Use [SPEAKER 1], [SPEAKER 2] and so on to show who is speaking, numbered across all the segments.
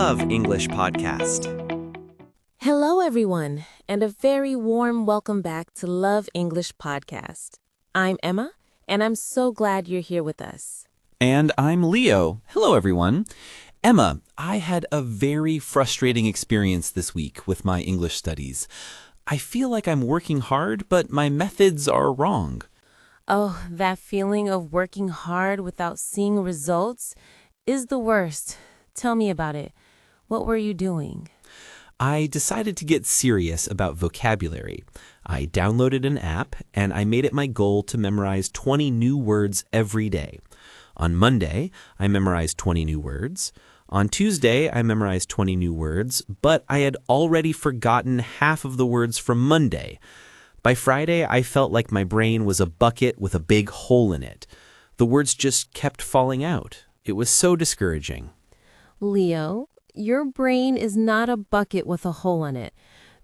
[SPEAKER 1] Love English podcast.
[SPEAKER 2] Hello, everyone, and a very warm welcome back to Love English podcast. I'm Emma, and I'm so glad you're here with us.
[SPEAKER 3] And I'm Leo. Hello, everyone. Emma, I had a very frustrating experience this week with my English studies. I feel like I'm working hard, but my methods are wrong.
[SPEAKER 2] Oh, that feeling of working hard without seeing results is the worst. Tell me about it. What were you doing?
[SPEAKER 3] I decided to get serious about vocabulary. I downloaded an app, and I made it my goal to memorize 20 new words every day. On Monday, I memorized 20 new words. On Tuesday, I memorized 20 new words, but I had already forgotten half of the words from Monday. By Friday, I felt like my brain was a bucket with a big hole in it. The words just kept falling out. It was so discouraging.
[SPEAKER 2] Leo, your brain is not a bucket with a hole in it.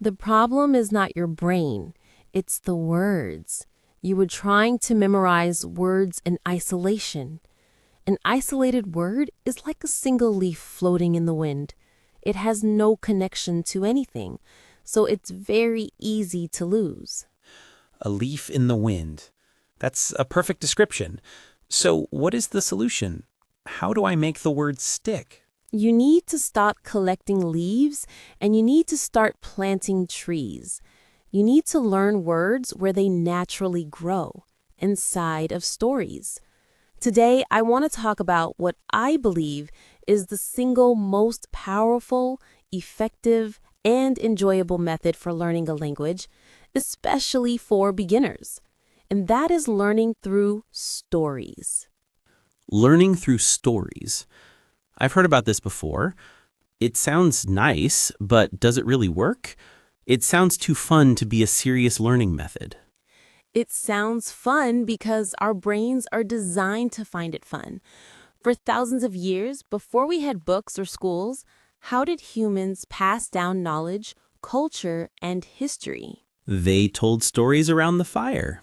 [SPEAKER 2] The problem is not your brain. It's the words. You were trying to memorize words in isolation. An isolated word is like a single leaf floating in the wind. It has no connection to anything, so it's very easy to lose.
[SPEAKER 3] A leaf in the wind. That's a perfect description. So what is the solution? How do I make the words stick?
[SPEAKER 2] You need to stop collecting leaves, and you need to start planting trees. You need to learn words where they naturally grow, inside of stories. Today, I want to talk about what I believe is the single most powerful, effective, and enjoyable method for learning a language, especially for beginners. And that is learning through stories.
[SPEAKER 3] Learning through stories. I've heard about this before. It sounds nice, but does it really work? It sounds too fun to be a serious learning method.
[SPEAKER 2] It sounds fun because our brains are designed to find it fun. For thousands of years, before we had books or schools, how did humans pass down knowledge, culture, and history?
[SPEAKER 3] They told stories around the fire.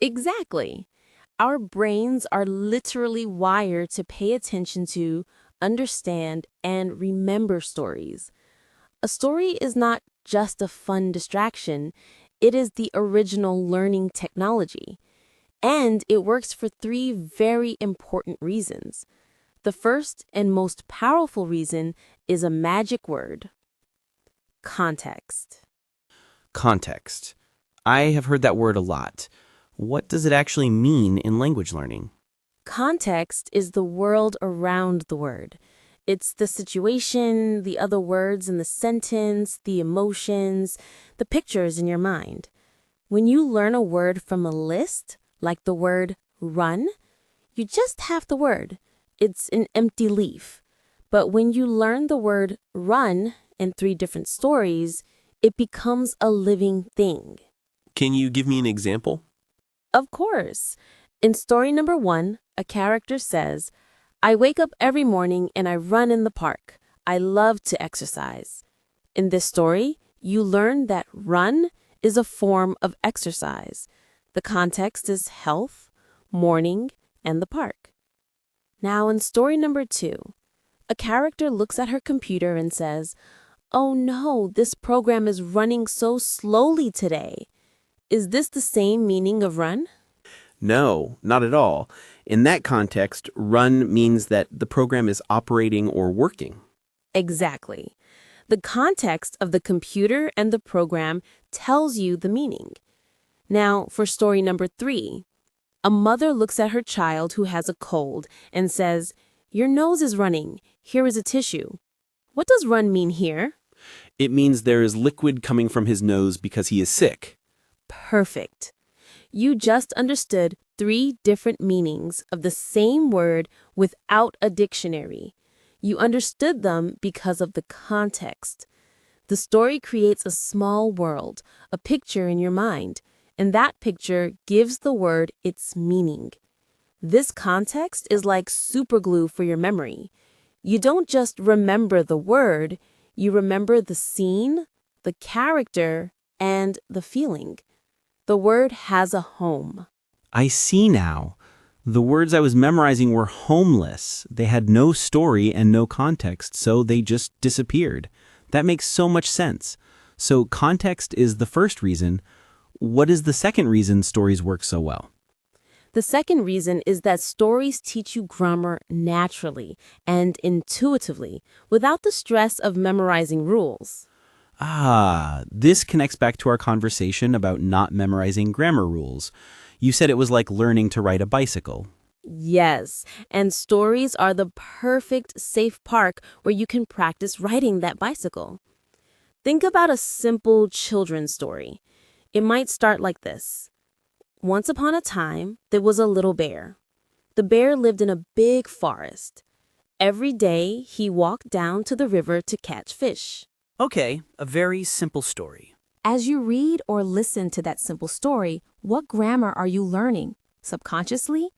[SPEAKER 2] Exactly. Our brains are literally wired to pay attention to, understand, and remember stories. A story is not just a fun distraction. It is the original learning technology. And it works for three very important reasons. The first and most powerful reason is a magic word: context.
[SPEAKER 3] Context. I have heard that word a lot. What does it actually mean in language learning?
[SPEAKER 2] Context is the world around the word. It's the situation, the other words in the sentence, the emotions, the pictures in your mind. When you learn a word from a list, like the word run, you just have the word. It's an empty leaf. But when you learn the word run in 3 different stories, it becomes a living thing.
[SPEAKER 3] Can you give me an example?
[SPEAKER 2] Of course. In story number 1, a character says, "I wake up every morning and I run in the park. I love to exercise." In this story, you learn that run is a form of exercise. The context is health, morning, and the park. Now, in story number 2, a character looks at her computer and says, "Oh no, this program is running so slowly today." Is this the same meaning of run?
[SPEAKER 4] No, not at all. In that context, run means that the program is operating or working.
[SPEAKER 2] Exactly. The context of the computer and the program tells you the meaning. Now, for story number 3, a mother looks at her child who has a cold and says, "Your nose is running. Here is a tissue." What does run mean here?
[SPEAKER 4] It means there is liquid coming from his nose because he is sick.
[SPEAKER 2] Perfect. You just understood 3 different meanings of the same word without a dictionary. You understood them because of the context. The story creates a small world, a picture in your mind, and that picture gives the word its meaning. This context is like superglue for your memory. You don't just remember the word, you remember the scene, the character, and the feeling. The word has a home.
[SPEAKER 3] I see now. The words I was memorizing were homeless. They had no story and no context, so they just disappeared. That makes so much sense. So context is the first reason. What is the second reason stories work so well?
[SPEAKER 2] The second reason is that stories teach you grammar naturally and intuitively, without the stress of memorizing rules.
[SPEAKER 3] This connects back to our conversation about not memorizing grammar rules. You said it was like learning to ride a bicycle.
[SPEAKER 2] Yes, and stories are the perfect safe park where you can practice riding that bicycle. Think about a simple children's story. It might start like this. Once upon a time, there was a little bear. The bear lived in a big forest. Every day, he walked down to the river to catch fish.
[SPEAKER 5] Okay, a very simple story.
[SPEAKER 6] As you read or listen to that simple story, what grammar are you learning? Subconsciously,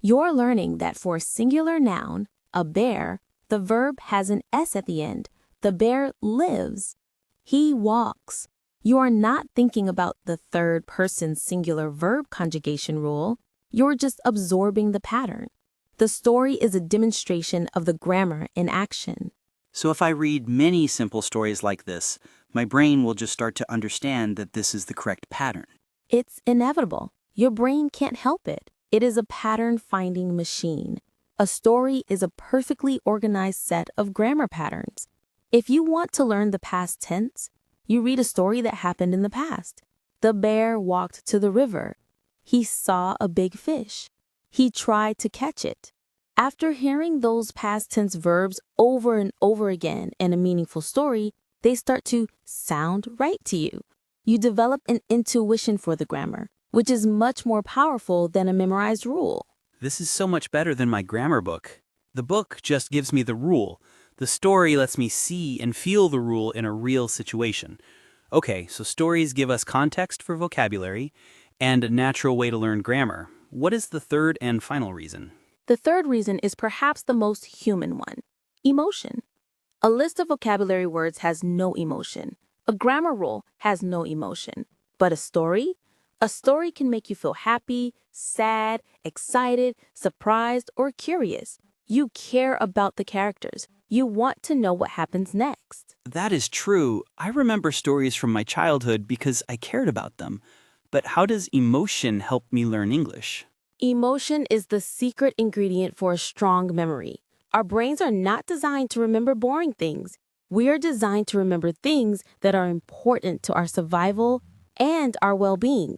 [SPEAKER 6] you're learning that for a singular noun, a bear, the verb has an S at the end. The bear lives. He walks. You are not thinking about the third person singular verb conjugation rule. You're just absorbing the pattern. The story is a demonstration of the grammar in action.
[SPEAKER 5] So if I read many simple stories like this, my brain will just start to understand that this is the correct pattern.
[SPEAKER 6] It's inevitable. Your brain can't help it. It is a pattern-finding machine. A story is a perfectly organized set of grammar patterns. If you want to learn the past tense, you read a story that happened in the past. The bear walked to the river. He saw a big fish. He tried to catch it. After hearing those past tense verbs over and over again in a meaningful story, they start to sound right to you. You develop an intuition for the grammar, which is much more powerful than a memorized rule.
[SPEAKER 5] This is so much better than my grammar book. The book just gives me the rule. The story lets me see and feel the rule in a real situation. Okay, so stories give us context for vocabulary and a natural way to learn grammar. What is the third and final reason?
[SPEAKER 6] The third reason is perhaps the most human one: emotion. A list of vocabulary words has no emotion. A grammar rule has no emotion. But a story? A story can make you feel happy, sad, excited, surprised, or curious. You care about the characters. You want to know what happens next.
[SPEAKER 5] That is true. I remember stories from my childhood because I cared about them. But how does emotion help me learn English?
[SPEAKER 2] Emotion is the secret ingredient for a strong memory. Our brains are not designed to remember boring things. We are designed to remember things that are important to our survival and our well-being.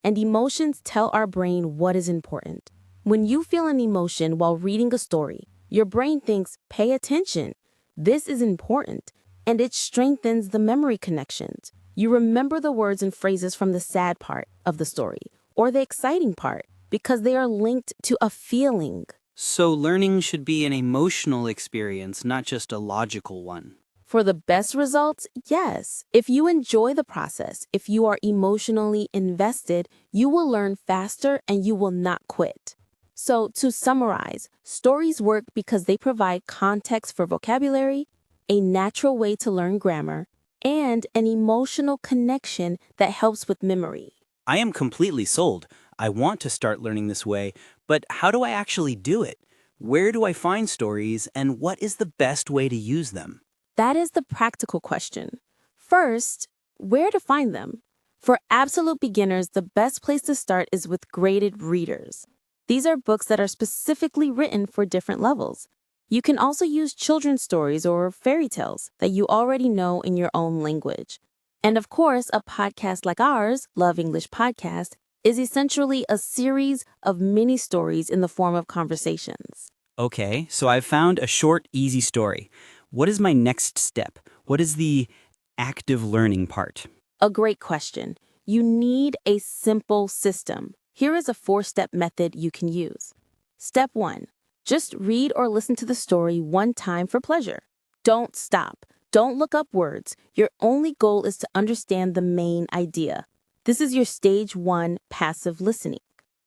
[SPEAKER 2] And emotions tell our brain what is important. When you feel an emotion while reading a story, your brain thinks, pay attention. This is important. And it strengthens the memory connections. You remember the words and phrases from the sad part of the story or the exciting part because they are linked to a feeling.
[SPEAKER 5] So learning should be an emotional experience, not just a logical one.
[SPEAKER 2] For the best results, yes. If you enjoy the process, if you are emotionally invested, you will learn faster and you will not quit. So to summarize, stories work because they provide context for vocabulary, a natural way to learn grammar, and an emotional connection that helps with memory.
[SPEAKER 5] I am completely sold. I want to start learning this way, but how do I actually do it? Where do I find stories, and what is the best way to use them?
[SPEAKER 2] That is the practical question. First, where to find them? For absolute beginners, the best place to start is with graded readers. These are books that are specifically written for different levels. You can also use children's stories or fairy tales that you already know in your own language. And of course, a podcast like ours, Love English Podcast, is essentially a series of mini stories in the form of conversations.
[SPEAKER 5] Okay, so I've found a short, easy story. What is my next step? What is the active learning part?
[SPEAKER 2] A great question. You need a simple system. Here is a 4-step method you can use. Step 1. Just read or listen to the story one time for pleasure. Don't stop. Don't look up words. Your only goal is to understand the main idea. This is your stage 1 passive listening.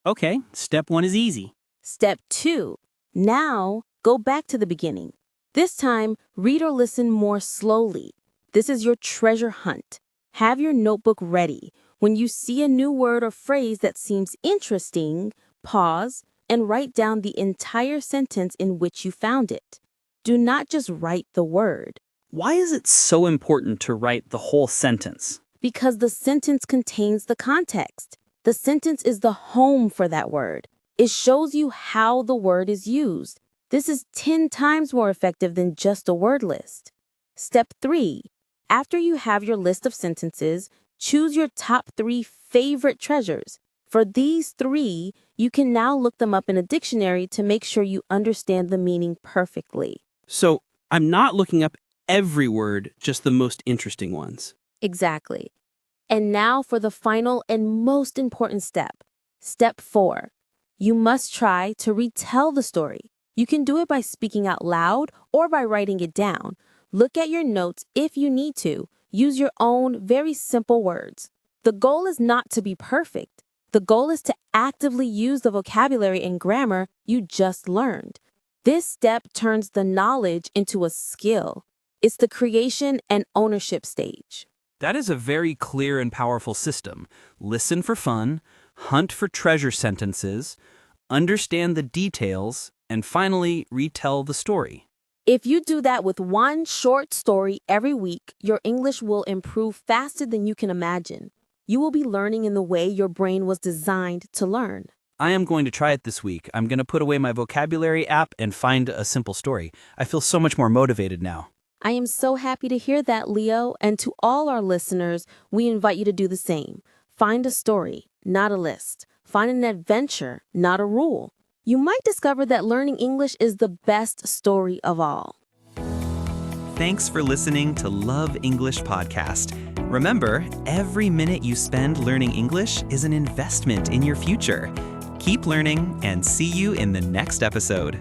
[SPEAKER 5] Okay, step 1 is easy.
[SPEAKER 2] Step 2. Now, go back to the beginning. This time, read or listen more slowly. This is your treasure hunt. Have your notebook ready. When you see a new word or phrase that seems interesting, pause,
[SPEAKER 6] and write down the entire sentence in which you found it. Do not just write the word,
[SPEAKER 5] Why is it so important to write the whole sentence?
[SPEAKER 6] because the sentence contains the context. The sentence is the home for that word. It shows you how the word is used. This is 10 times more effective than just a word list. Step 3. After you have your list of sentences, choose your top 3 favorite treasures. For these 3, you can now look them up in a dictionary to make sure you understand the meaning perfectly.
[SPEAKER 7] So I'm not looking up every word, just the most interesting ones.
[SPEAKER 6] Exactly. And now for the final and most important step. Step 4. You must try to retell the story. You can do it by speaking out loud or by writing it down. Look at your notes if you need to. Use your own very simple words. The goal is not to be perfect. The goal is to actively use the vocabulary and grammar you just learned. This step turns the knowledge into a skill. It's the creation and ownership stage.
[SPEAKER 5] That is a very clear and powerful system. Listen for fun, hunt for treasure sentences, understand the details, and finally retell the story.
[SPEAKER 6] If you do that with one short story every week, your English will improve faster than you can imagine. You will be learning in the way your brain was designed to learn.
[SPEAKER 5] I am going to try it this week. I'm going to put away my vocabulary app and find a simple story. I feel so much more motivated now.
[SPEAKER 6] I am so happy to hear that, Leo, and to all our listeners, we invite you to do the same. Find a story, not a list. Find an adventure, not a rule. You might discover that learning English is the best story of all.
[SPEAKER 1] Thanks for listening to Love English Podcast. Remember, every minute you spend learning English is an investment in your future. Keep learning and see you in the next episode.